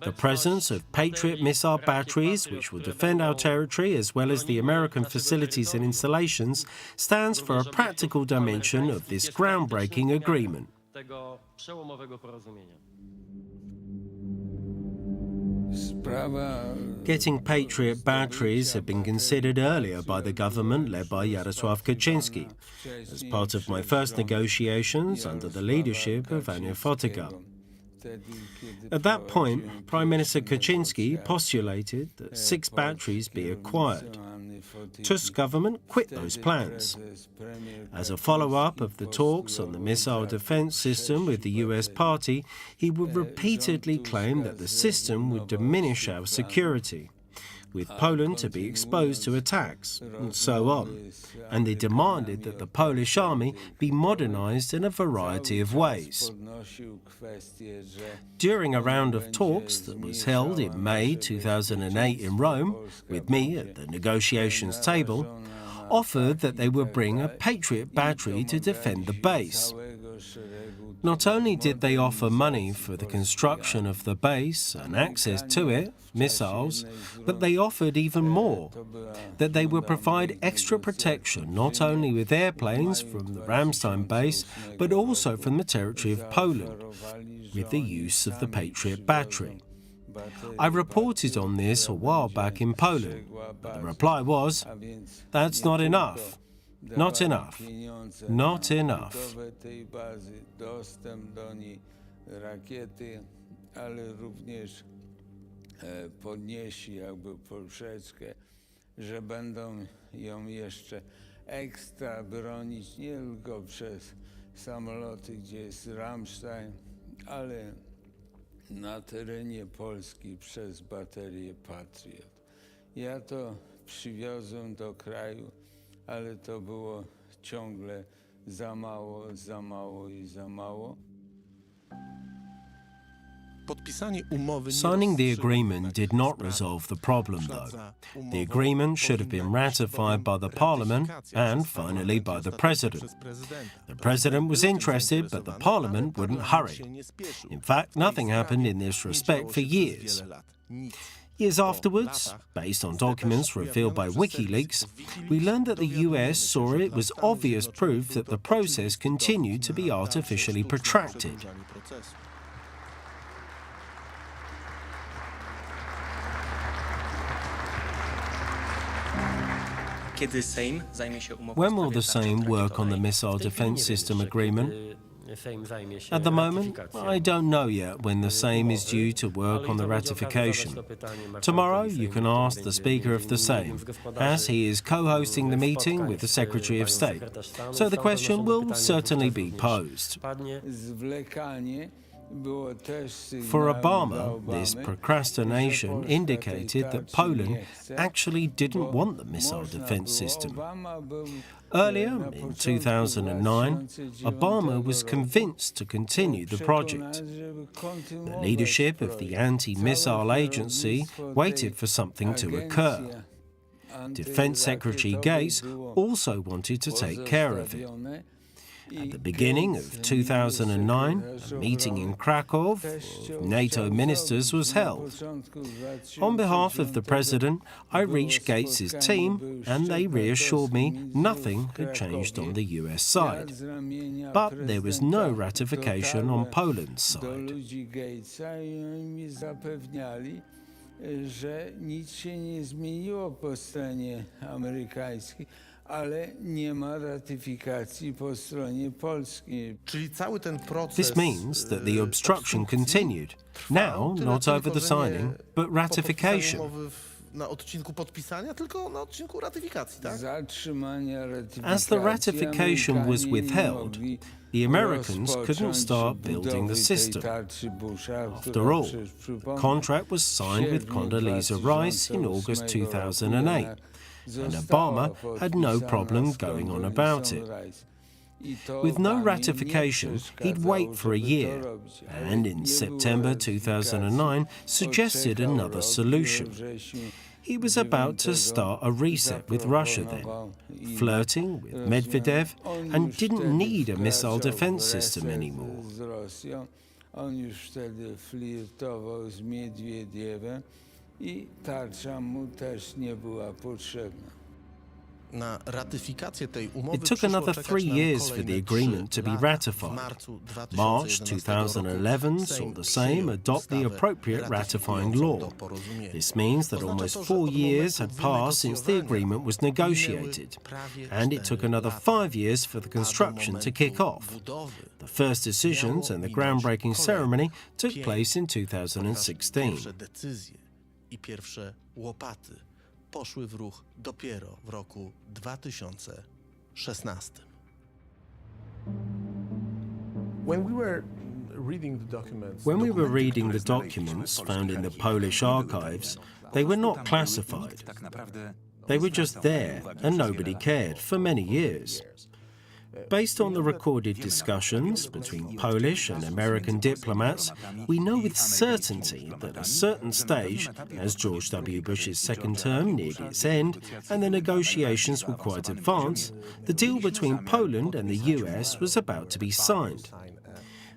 The presence of Patriot missile batteries, which will defend our territory, as well as the American facilities and installations, stands for a practical dimension of this groundbreaking agreement. Getting Patriot batteries had been considered earlier by the government led by Jarosław Kaczynski, as part of my first negotiations under the leadership of Ania Fotyga. At that point, Prime Minister Kaczynski postulated that 6 batteries be acquired. Tusk's government quit those plans. As a follow-up of the talks on the missile defense system with the US party, he would repeatedly claim that the system would diminish our security, with Poland to be exposed to attacks, and so on. And they demanded that the Polish army be modernized in a variety of ways. During a round of talks that was held in May 2008 in Rome, with me at the negotiations table, offered that they would bring a Patriot battery to defend the base. Not only did they offer money for the construction of the base and access to it, missiles, but they offered even more, that they would provide extra protection not only with airplanes from the Ramstein base, but also from the territory of Poland, with the use of the Patriot battery. I reported on this a while back in Poland, but the reply was, "That's not enough. Not enough. Not enough." Dostęp do niej, rakiety, ale również podnieśli jakby poprzeczkę, że będą ją jeszcze ekstra bronić nie tylko przez samoloty, gdzie jest Ramstein, ale na terenie Polski przez baterię Patriot. Ja to przywiozłem do kraju, ale to było ciągle za mało, za mało i za mało. Signing the agreement did not resolve the problem, though. The agreement should have been ratified by the Parliament and, finally, by the President. The President was interested, but the Parliament wouldn't hurry. In fact, nothing happened in this respect for years. Years afterwards, based on documents revealed by WikiLeaks, we learned that the US saw it was obvious proof that the process continued to be artificially protracted. When will the Sejm work on the missile defense system agreement? At the moment, I don't know yet when the Sejm is due to work on the ratification. Tomorrow, you can ask the Speaker of the Sejm, as he is co-hosting the meeting with the Secretary of State. So the question will certainly be posed. For Obama, this procrastination indicated that Poland actually didn't want the missile defense system. Earlier, in 2009, Obama was convinced to continue the project. The leadership of the anti-missile agency waited for something to occur. Defense Secretary Gates also wanted to take care of it. At the beginning of 2009, a meeting in Krakow of NATO ministers was held. On behalf of the President, I reached Gates's team and they reassured me nothing had changed on the US side. But there was no ratification on Poland's side. Że nic się nie zmieniło po stronie amerykańskiej, ale nie ma ratyfikacji po stronie polskiej. Czyli cały ten proces. This means that the obstruction continued, now not over the signing, but ratification. Na odcinku podpisania, tylko na odcinku ratyfikacji, tak? As the ratification was withheld, the Americans couldn't start building the system. After all, the contract was signed with Condoleezza Rice in August 2008, and Obama had no problem going on about it. With no ratification, he'd wait for a year, and in September 2009 suggested another solution. He was about to start a reset with Russia then, flirting with Medvedev, and didn't need a missile defense system anymore. On już wtedy flirtował z Miedwiediewem i tarcza mu też nie była potrzebna. It took another 3 years for the agreement to be ratified. March 2011 saw the Sejm adopt the appropriate ratifying law. This means that almost 4 years had passed since the agreement was negotiated, and it took another 5 years for the construction to kick off. The first decisions and the groundbreaking ceremony took place in 2016. poszły w ruch dopiero w roku 2016. When we were reading the documents found in the Polish archives, they were not classified. They were just there, and nobody cared for many years. Based on the recorded discussions between Polish and American diplomats, we know with certainty that at a certain stage, as George W. Bush's second term neared its end and the negotiations were quite advanced, the deal between Poland and the US was about to be signed.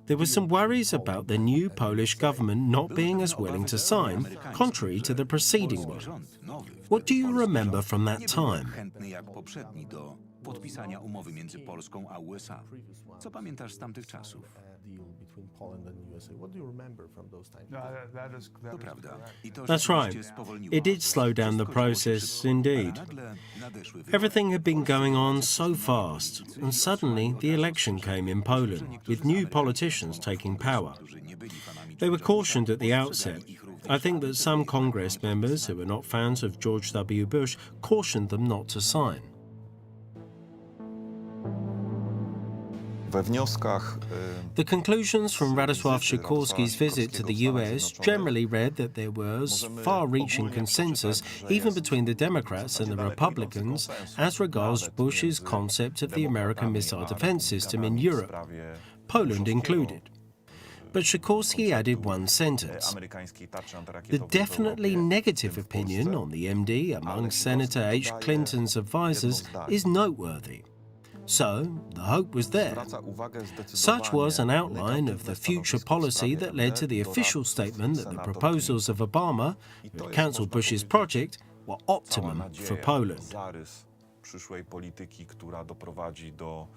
There were some worries about the new Polish government not being as willing to sign, contrary to the preceding one. What do you remember from that time? Podpisania umowy między Polską a USA. Co pamiętasz z tamtych czasów? To prawda. That's right. It did slow down the process, indeed. Everything had been going on so fast, and suddenly the election came in Poland, with new politicians taking power. They were cautioned at the outset. I think that some Congress members who were not fans of George W. Bush cautioned them not to sign. The conclusions from Radosław Sikorski's visit to the US generally read that there was far-reaching consensus even between the Democrats and the Republicans as regards Bush's concept of the American missile defense system in Europe, Poland included. But Sikorski added one sentence. The definitely negative opinion on the MD among Senator H. Clinton's advisors is noteworthy. So, the hope was there. Such was an outline of the future policy that led to the official statement that the proposals of Obama, who had cancelled Bush's project, were optimum for Poland. Przyszłej polityki, która doprowadzi do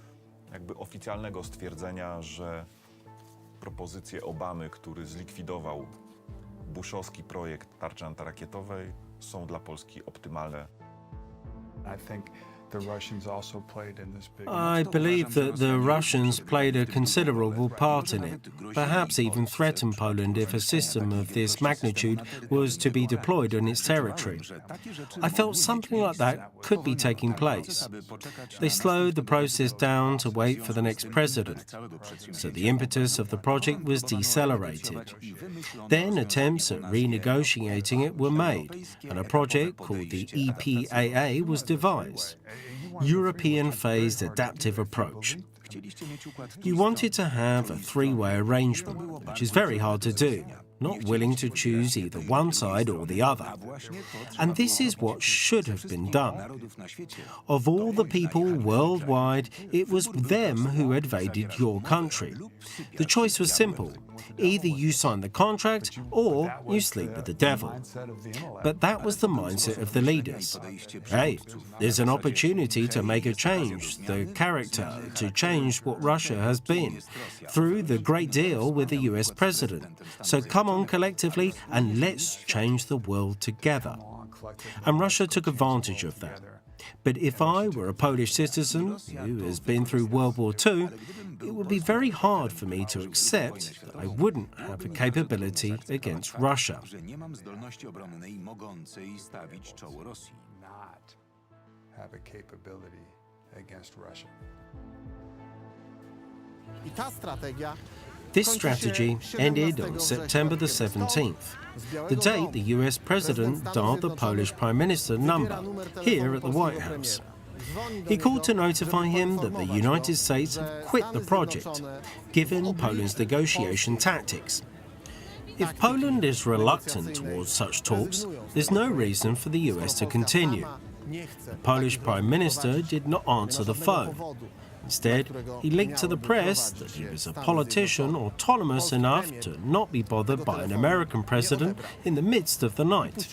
jakby oficjalnego stwierdzenia, że propozycje Obamy, który zlikwidował bushowski projekt tarczy antyrakietowej, są dla Polski optymalne. I believe that the Russians played a considerable part in it, perhaps even threatened Poland if a system of this magnitude was to be deployed on its territory. I felt something like that could be taking place. They slowed the process down to wait for the next president, so the impetus of the project was decelerated. Then attempts at renegotiating it were made, and a project called the EPAA was devised. European Phased Adaptive Approach. You wanted to have a three-way arrangement, which is very hard to do, not willing to choose either one side or the other. And this is what should have been done. Of all the people worldwide, it was them who invaded your country. The choice was simple. Either you sign the contract or you sleep with the devil. But that was the mindset of the leaders. Hey, there's an opportunity to make a change, the character, to change what Russia has been, through the great deal with the US president. So come on collectively and let's change the world together. And Russia took advantage of that. But if I were a Polish citizen who has been through World War II, it would be very hard for me to accept that I wouldn't have a capability against Russia. This strategy ended on September the 17th, the date the US President dialed the Polish Prime Minister number here at the White House. He called to notify him that the United States had quit the project, given Poland's negotiation tactics. If Poland is reluctant towards such talks, there's no reason for the US to continue. The Polish Prime Minister did not answer the phone. Instead, he linked to the press that he was a politician autonomous enough to not be bothered by an American president in the midst of the night.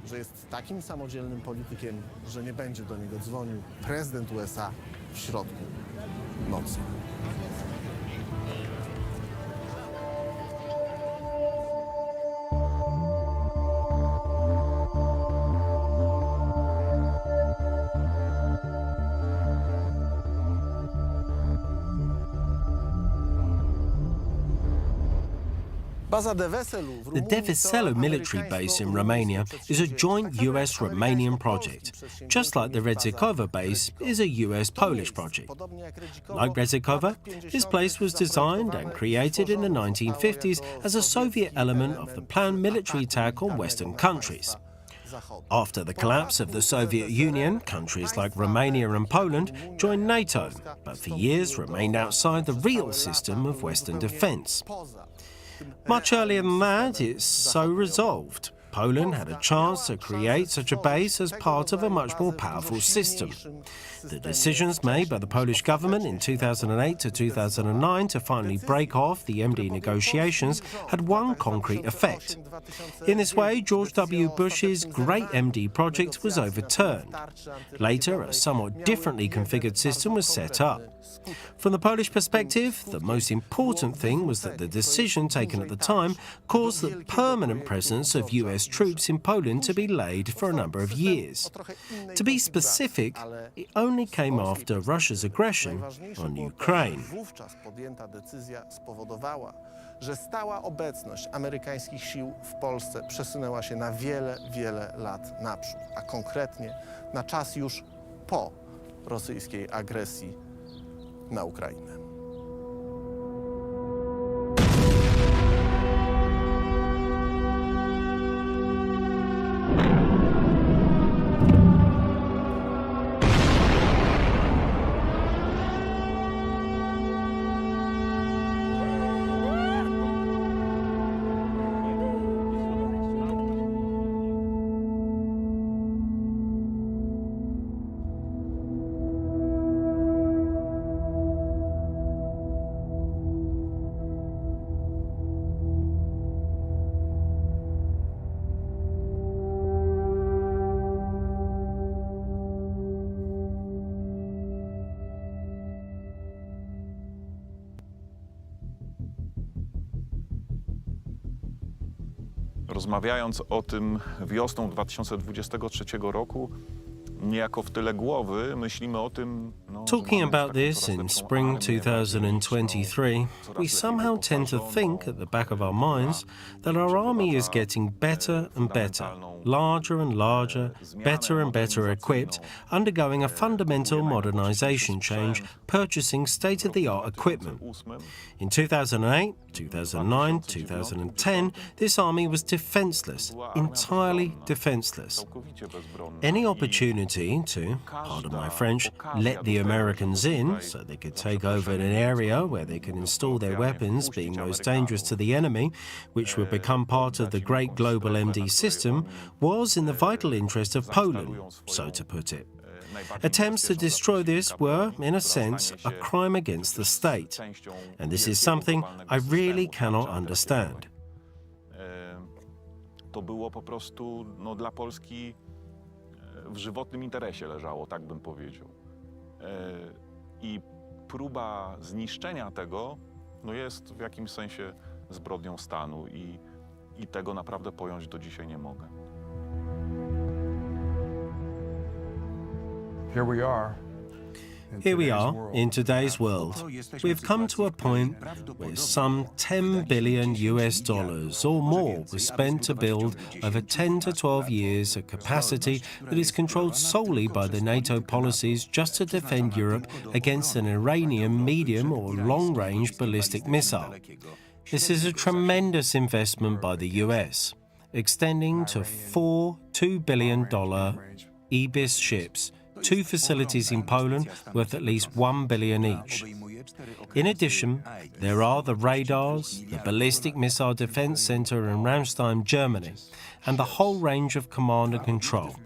Że jest takim samodzielnym politykiem, że nie będzie do niego dzwonił prezydent USA w środku nocy. The De Veselu military base in Romania is a joint US-Romanian project, just like the Redzikowa base is a US-Polish project. Like Redzikowa, this place was designed and created in the 1950s as a Soviet element of the planned military attack on Western countries. After the collapse of the Soviet Union, countries like Romania and Poland joined NATO, but for years remained outside the real system of Western defence. Much earlier than that, it's so resolved. Poland had a chance to create such a base as part of a much more powerful system. The decisions made by the Polish government in 2008 to 2009 to finally break off the MD negotiations had one concrete effect. In this way, George W. Bush's Great MD project was overturned. Later, a somewhat differently configured system was set up. From the Polish perspective, the most important thing was that the decision taken at the time caused the permanent presence of US troops in Poland to be laid for a number of years. To be specific, it only came after Russia's aggression on Ukraine. Że stała obecność amerykańskich sił w Polsce przesunęła się na wiele, wiele lat naprzód, a konkretnie na czas już po rosyjskiej agresji na Ukrainę. Rozmawiając o tym wiosną 2023 roku, niejako w tyle głowy myślimy o tym... Talking about this in spring 2023, we somehow tend to think at the back of our minds that our army is getting better and better, larger and larger, better and better equipped, undergoing a fundamental modernization change, purchasing state-of-the-art equipment. In 2008, 2009, 2010, this army was defenseless, entirely defenseless. Any opportunity to, pardon my French, let the Americans in so they could take over an area where they could install their weapons, being most dangerous to the enemy, which would become part of the great global MD system, was in the vital interest of Poland, so to put it. Attempts to destroy this were, in a sense, a crime against the state, and this is something I really cannot understand. To było po prostu dla Polski w żywotnym interesie leżało, tak bym powiedział. I próba zniszczenia tego jest w jakimś sensie zbrodnią stanu i tego naprawdę pojąć do dzisiaj nie mogę. Here we are in today's world. We've come to a point where some $10 billion or more was spent to build over 10 to 12 years a capacity that is controlled solely by the NATO policies just to defend Europe against an Iranian medium or long-range ballistic missile. This is a tremendous investment by the US, extending to 4 $2 billion Ibis ships, 2 facilities in Poland worth at least $1 billion each. In addition, there are the radars, the Ballistic Missile Defense Center in Ramstein, Germany, and the whole range of command and control.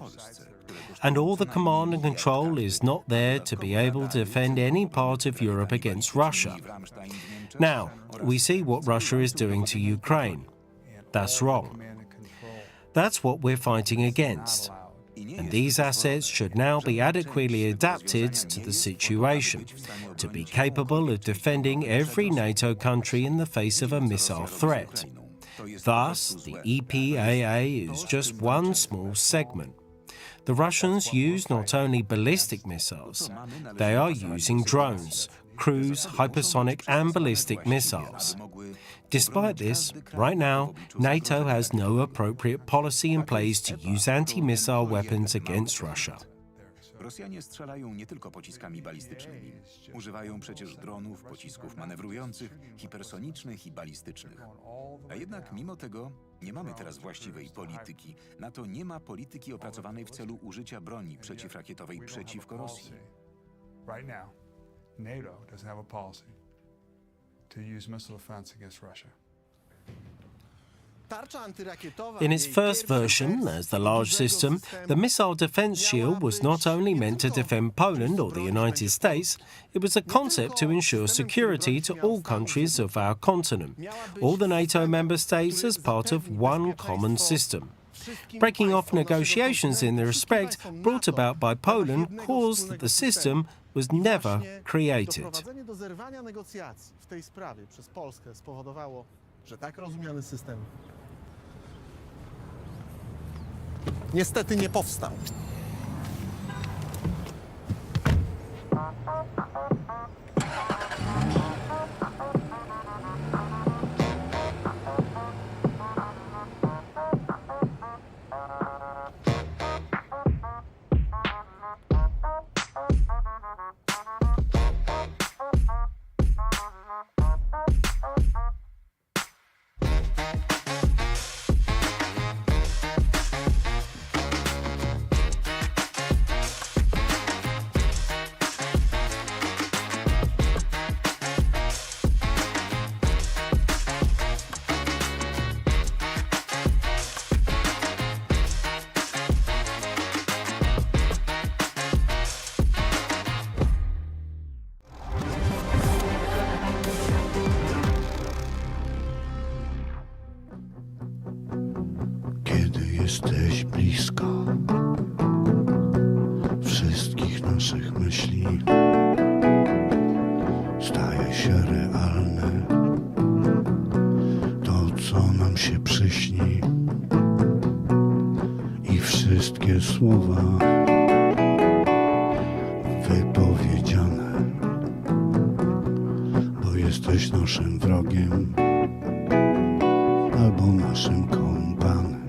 And all the command and control is not there to be able to defend any part of Europe against Russia. Now, we see what Russia is doing to Ukraine. That's wrong. That's what we're fighting against. And these assets should now be adequately adapted to the situation, to be capable of defending every NATO country in the face of a missile threat. Thus, the EPAA is just one small segment. The Russians use not only ballistic missiles, they are using drones, cruise, hypersonic and ballistic missiles. Despite this, right now, NATO has no appropriate policy in place to use anti-missile weapons against Russia. Rosjanie strzelają nie tylko pociskami balistycznymi. Używają przecież dronów, pocisków manewrujących, hipersonicznych i balistycznych. A jednak mimo tego nie mamy teraz właściwej polityki. NATO nie ma polityki opracowanej w celu użycia broni przeciwrakietowej przeciwko Rosji. Right now, NATO doesn't have a policy to use missile defense against Russia. In its first version, as the large system, the missile defense shield was not only meant to defend Poland or the United States, it was a concept to ensure security to all countries of our continent, all the NATO member states as part of one common system. Breaking off negotiations in the respect brought about by Poland caused that the system was never created. Doprowadzenie do zerwania negocjacji w tej sprawie przez Polskę spowodowało, że tak rozumiany system niestety nie powstał. Jesteś blisko wszystkich naszych myśli, staje się realne to, co nam się przyśni i wszystkie słowa wypowiedziane, bo jesteś naszym wrogiem albo naszym kompanem.